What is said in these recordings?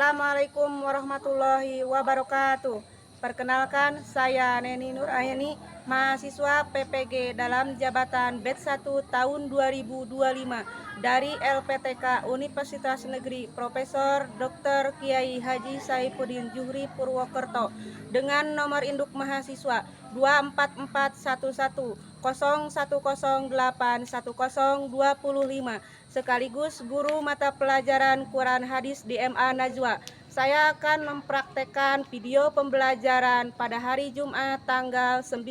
Assalamualaikum warahmatullahi wabarakatuh. Perkenalkan, saya Neni Nurayani, mahasiswa PPG dalam jabatan Batch 1 tahun 2025 dari LPTK Universitas Negeri Profesor Dr. Kiai Haji Saifuddin Juhri Purwokerto dengan nomor induk mahasiswa 2441101081025 sekaligus guru mata pelajaran Quran Hadis di MA Najwa. Saya akan mempraktekkan video pembelajaran pada hari Jumat tanggal 9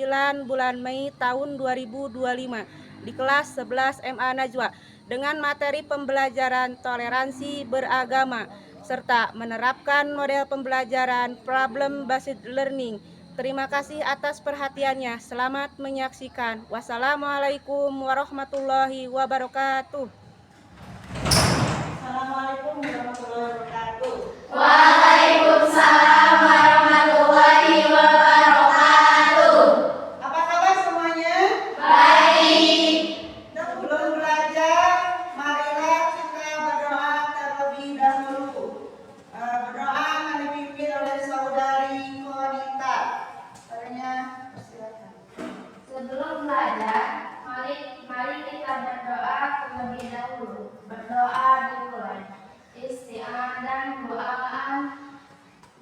bulan Mei tahun 2025 di kelas 11 MA Najwa dengan materi pembelajaran toleransi beragama serta menerapkan model pembelajaran problem based learning. Terima kasih atas perhatiannya. Selamat menyaksikan. Wassalamualaikum warahmatullahi wabarakatuh. Assalamualaikum warahmatullahi wabarakatuh. Waalaikumsalam warahmatullahi wabarakatuh. Apa kabar semuanya? Baik. Sebelum belajar, marilah kita berdoa terlebih dahulu. Berdoa akan dipimpin oleh saudari Konita. Caranya persilakan. Sebelum belajar, mari kita berdoa terlebih dahulu. Berdoa dimulai. Isti'anah dan doaan.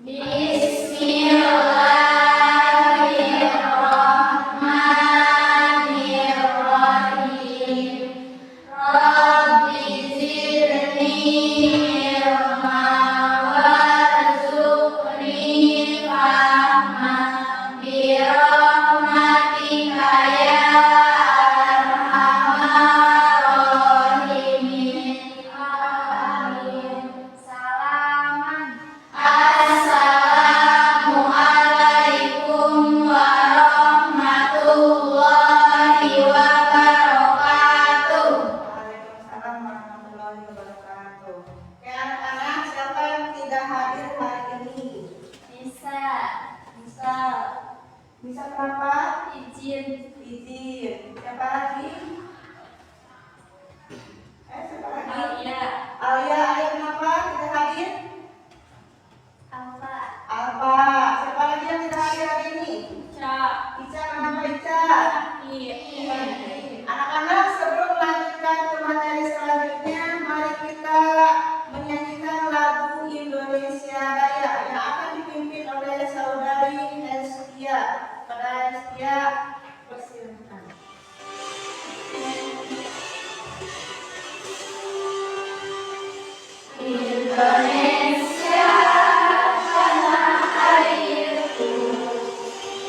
Bismillahirrahmanirrahim. Rabbi zidni ilma warzuqni fahma birahmatika ya arhamar rahimin. Amin. Salaman. Assalamualaikum warahmatullahi wabarakatuh. Waalaikumsalam warahmatullahi wabarakatuh. Oke anak-anak, siapa yang tidak hadir hari ini? Bisa. Bisa kenapa? Izin. Siapa lagi? Siapa lagi? Alia. Alia kenapa tidak hadir? Alfa. Alfa. Siapa lagi yang tidak hadir hari ini? Ica. Ica kenapa Ica? Iya. Anak-anak, sebelum melanjutkan ke materi selanjutnya, mari kita menyanyikan lagu Indonesia Raya yang akan dipimpin oleh saudari Hestia. Pada Hestia, persilakan. Indonesia tanah airku,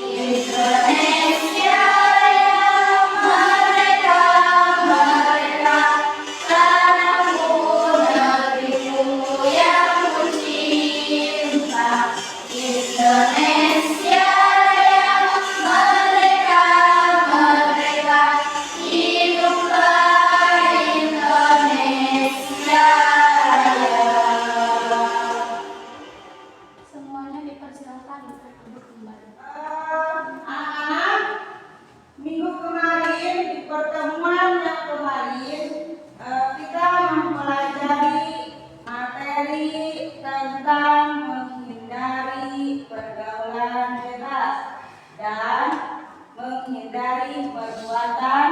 Indonesia yang merdeka, tanahku negeriku yang kucinta. Indonesia yang merdeka, hiduplah Indonesia Raya. Semuanya dipersilakan untuk duduk kembali. Anak-anak, minggu kemarin di pertemuan yang kemarin kita mempelajari materi tentang menghindari pergaulan bebas dan menghindari perbuatan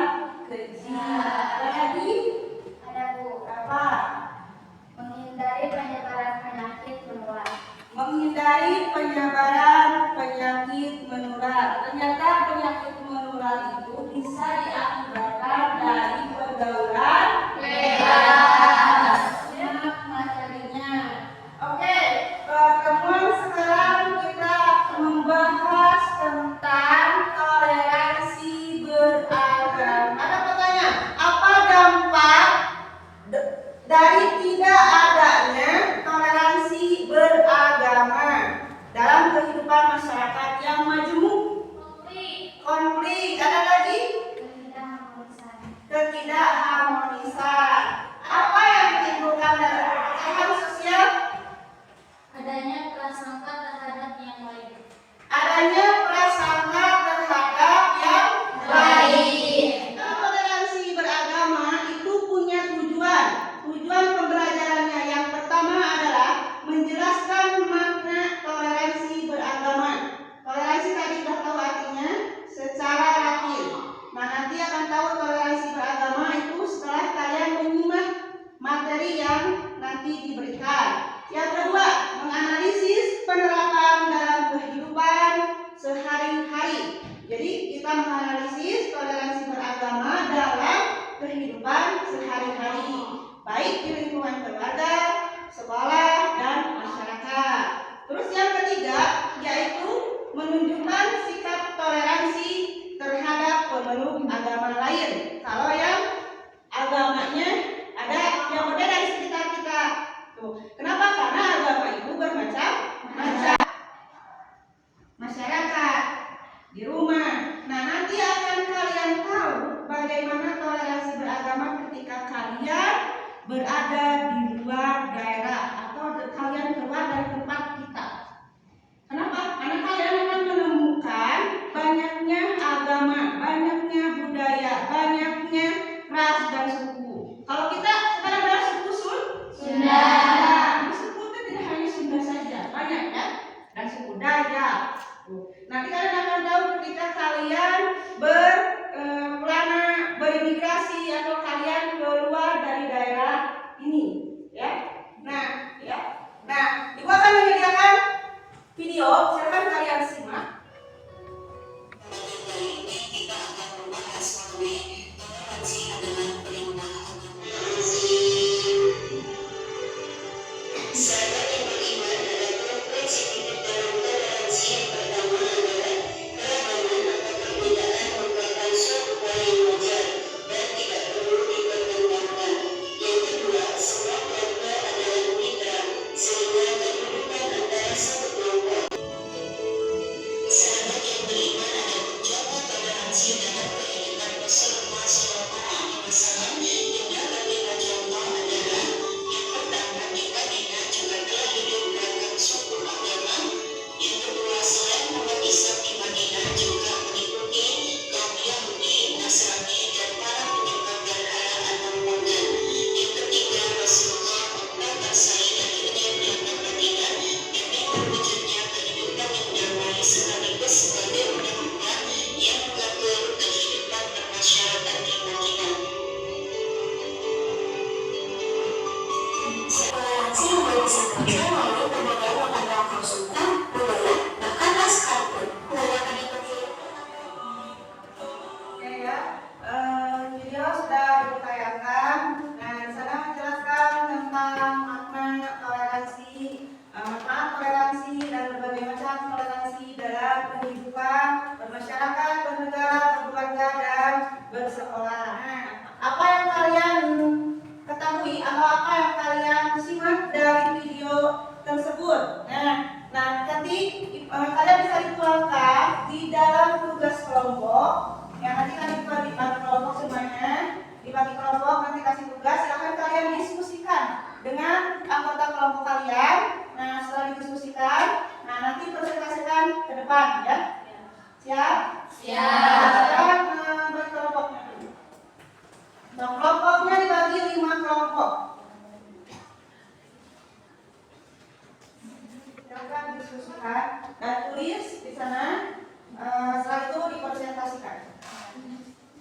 keji. Ada lagi? Ada Bu. Apa? Menghindari penyebaran penyakit menular. Menghindari penyebaran penyakit menular. Ternyata penyakit menular itu bisa diakibatkan dari pergaulan Bebas. Simak materinya. Oke, pertemuan sekarang kita membahas tentang toleransi beragama. Ada pertanyaan, apa dampak dari tidak adanya toleransi beragama dalam kehidupan masyarakat yang majemuk? Konflik. Ada lagi? menganalisis toleransi beragama dalam kehidupan sehari-hari, baik di lingkungan keluarga, sekolah, dan masyarakat. Terus yang ketiga yaitu menunjukkan sikap toleransi terhadap pemeluk agama lain. Kalau yang agamanya ada yang berbeda dari sekitar kita. Tuh. Kenapa? Karena agama itu bermacam-macam. Masyarakat, di rumah. Nah, nanti akan kalian tahu bagaimana toleransi beragama ketika kalian berada di luar daerah atau kalian keluar dari tempat kita. Kenapa? Karena kalian akan menemukan banyaknya agama, banyaknya budaya, banyaknya ras dan suku. Kalau kita sekarang adalah suku Sunda. Nah, suku itu tidak hanya Sunda saja, banyak ya. Dan suku Dayak. Nanti kalian akan tahu ketika kalian berimigrasi atau kalian keluar dari daerah ini, ya. Nah, Ibu akan menyediakan video, silakan kalian simak. Kita akan membahas mengenai toleransi adalah perlindungan agama. Sahabat yang beriman, ada prinsip hidup dalam toleransi. Yang pertama adalah keragaman atau perbedaan merupakan suatu hal yang wajar dan tidak perlu dipertentangkan. Yang kedua, semua kelompok adalah mitra, sehingga kedudukan antara satu kelompok. Sahabat yang beriman ada menjaga toleransi dalam kehidupan Rasulullah SAW yang dapat kita contoh adalah yang pertama di Madinah juga telah hidup beragam suku agama. Yang kedua, selain umat Islam di Madinah juga mengikuti kaum Yahudi, Nasrani, dan para penyembah berhala atau pagan. Yang ketiga, Rasulullah memperkasai akhirnya di Madinah demi terwujudnya kehidupan yang damai sekaligus sebagai undang-undang yang mengatur kehidupan bermasyarakat di Madinah. Toleransi juga bisa muncul melalui berbagai lembaga konsultan, budaya, bahkan ras sekalipun. Menanyakan seperti Oke ya, video sudah ditayangkan dan sana menjelaskan tentang makna toleransi, manfaat toleransi dan berbagai macam toleransi dalam kehidupan bermasyarakat, bernegara, berkeluarga, dan bersekolah. Nah, apa yang kalian ketahui atau apa yang kalian simak dari video tersebut? Nah, nanti kalian bisa dituangkan di dalam tugas kelompok. Ya, nanti kalian dibagi kelompok semuanya, dibagi kelompok, nanti kasih tugas, silahkan kalian diskusikan dengan anggota kelompok kalian. Nah, setelah didiskusikan, nah nanti presentasikan ke depan, ya. Siap? Siap. Sekarang bagi kelompoknya. Nah, kelompoknya dibagi 5 kelompok. Silakan diskusikan dan tulis di sana. Setelah itu dipresentasikan.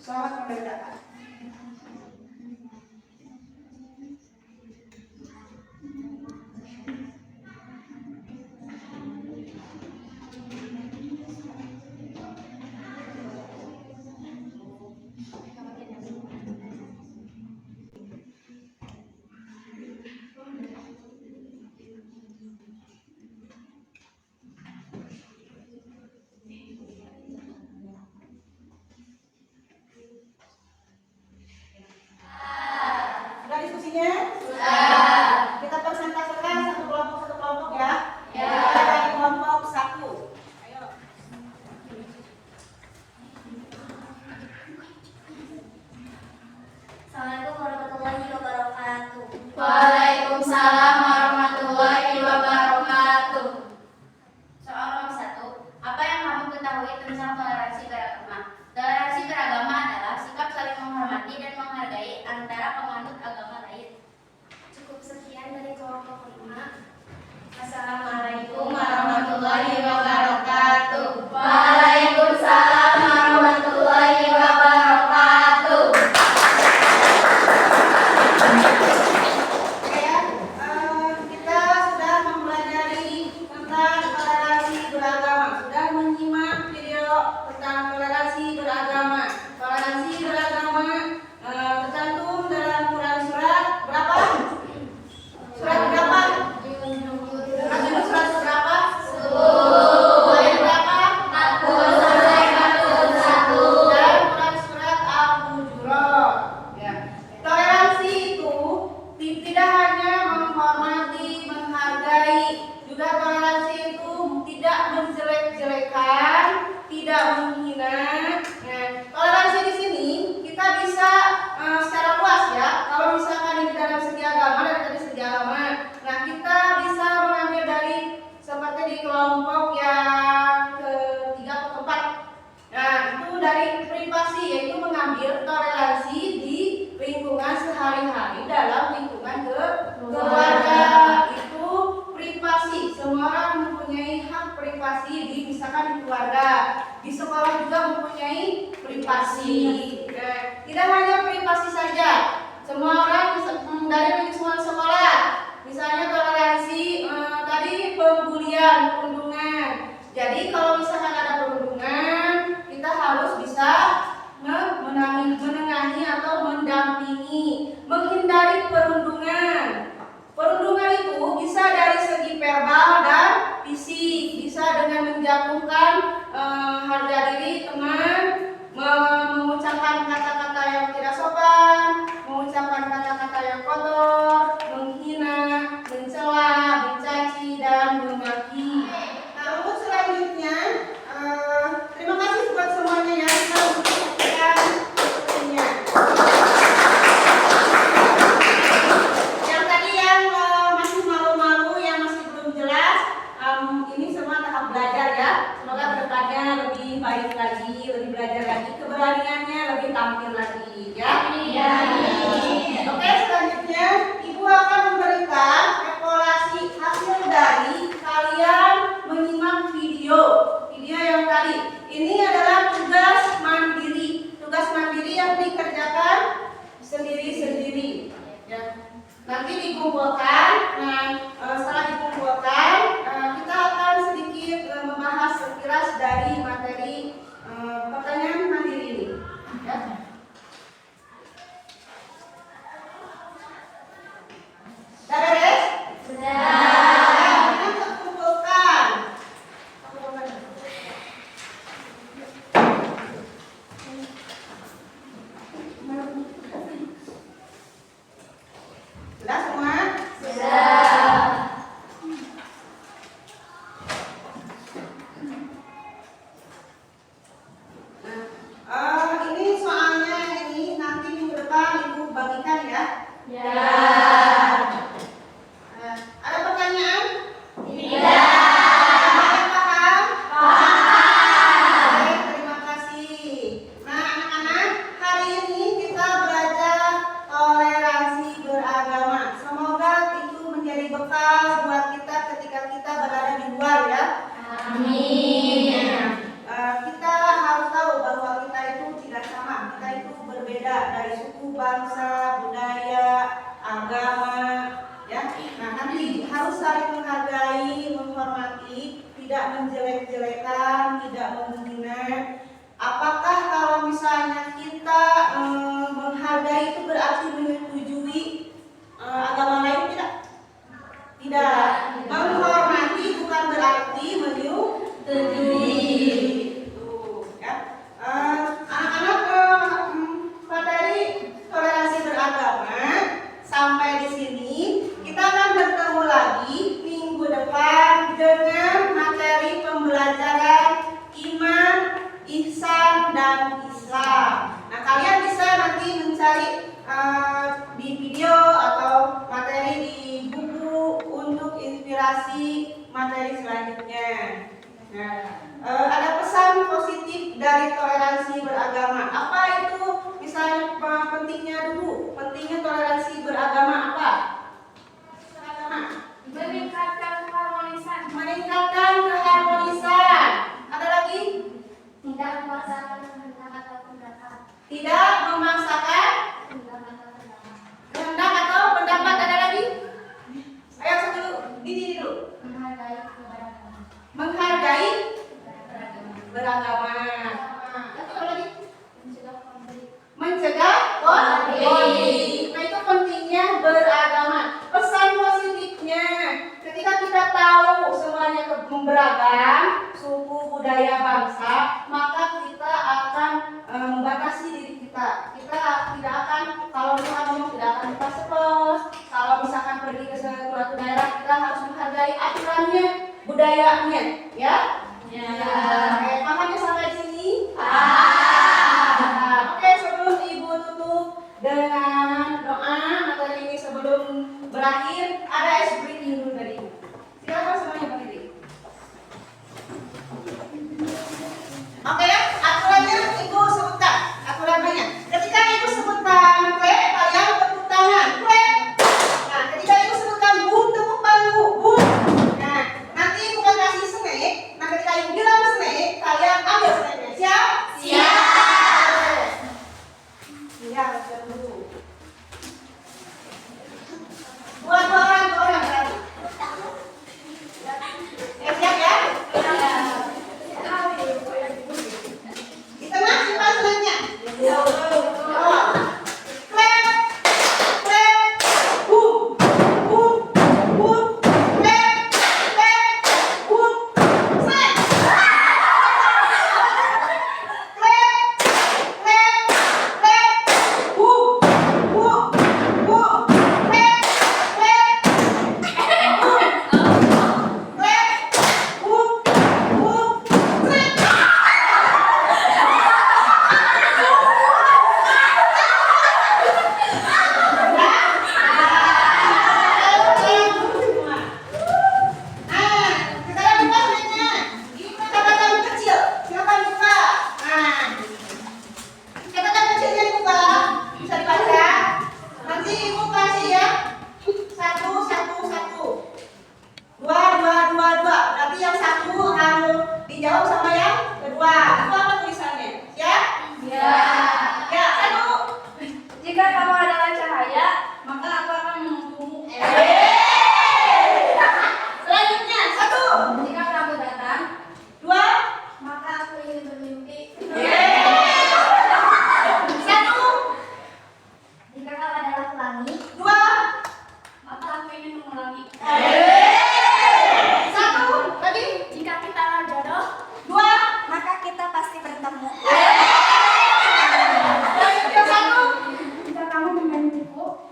Selamat mengerjakan. Sudah diskusinya? Sudah. Kita presentasikan satu kelompok ya. Ya. Kita dari kelompok 1. Ayo. Assalamualaikum warahmatullahi wabarakatuh. Waalaikumsalam warahmatullahi wabarakatuh. Soal nomor 1. Apa yang kamu ketahui tentang toleransi beragama? Toleransi beragama adalah sikap saling menghormati dan menghargai antara penganut agama lain. Cukup sekian dari kelompok 5. Assalamualaikum warahmatullahi wabarakatuh. Waalaikumsalam warahmatullahi wabarakatuh. Oke, dalam lingkungan keluarga. Itu privasi. Semua orang mempunyai hak privasi misalkan di keluarga. Di sekolah juga mempunyai privasi. Tidak hanya privasi saja. Semua orang dari lingkungan sekolah. Misalnya toleransi tadi pembulian, perundungan. Jadi kalau misalkan ada perundungan, kita harus bisa menengahi atau mendampingi, menghindari perundungan. Perundungan itu bisa dari segi verbal dan fisik, bisa dengan menjatuhkan harga diri teman, mengucapkan kata-kata yang tidak sopan, mengucapkan kata-kata yang kotor, menghina, mencela, mencaci, dan memaki. Lalu selanjutnya, terima kasih buat semuanya ya. Kita saksikan sepertinya. Yang tadi yang masih malu-malu, yang masih belum jelas, ini semua tahap belajar ya. Semoga kedepannya lebih baik lagi, lebih belajar lagi, keberaniannya lebih tampil lagi ya. Iya. Oke, selanjutnya Ibu akan memberikan evaluasi hasil dari kalian menyimak video yang tadi. Ini adalah tugas mandiri. Tugas mandiri yang dikerjakan sendiri-sendiri. Ya. Nanti dikumpulkan. Nah, setelah dikumpulkan, kita akan sedikit membahas sekilas dari materi pertanyaan mandiri ini. Ya. Sudah beres? Sudah. Kita kumpulkan. Sudah semua? Sudah. Ini soalnya ini nanti minggu depan Ibu bagikan ya. Ya. Ada pertanyaan? Tidak. Ada paham? Paham. Baik, terima kasih. Nah, anak-anak, hari ini kita belajar toleransi beragama. Semoga itu menjadi bekal buat kita ketika kita berada di luar ya. Amin. Kita harus tahu bahwa kita itu tidak sama, kita itu berbeda dari suku, bangsa, budaya, agama, ya. Nah, nanti harus saling menghargai, menghormati, tidak menjelek-jelekan, tidak menghina. Apakah kalau misalnya kita menghargai itu berarti menyetujui agama lain? Tidak. Tidak. Menghormati bukan berarti menyetujui. Anak-anak, materi toleransi beragama sampai di sini. Kita akan bertemu lagi minggu depan dengan materi pembelajaran iman, ihsan, dan Islam. Nah, kalian bisa nanti mencari di video atau materi di buku untuk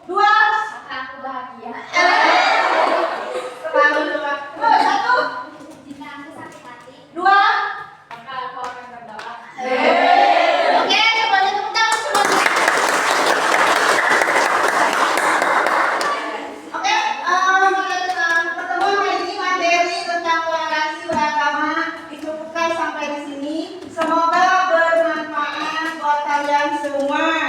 dua. Maka aku bahagia. Selalu dua. Satu, Jika aku sakit hati, dua. maka aku akan berdoa. Oke, semuanya tepuk tangan semuanya. Oke, pertemuan hari ini materi tentang toleransi beragama dicukupkan sampai di sini. Semoga bermanfaat buat kalian semua.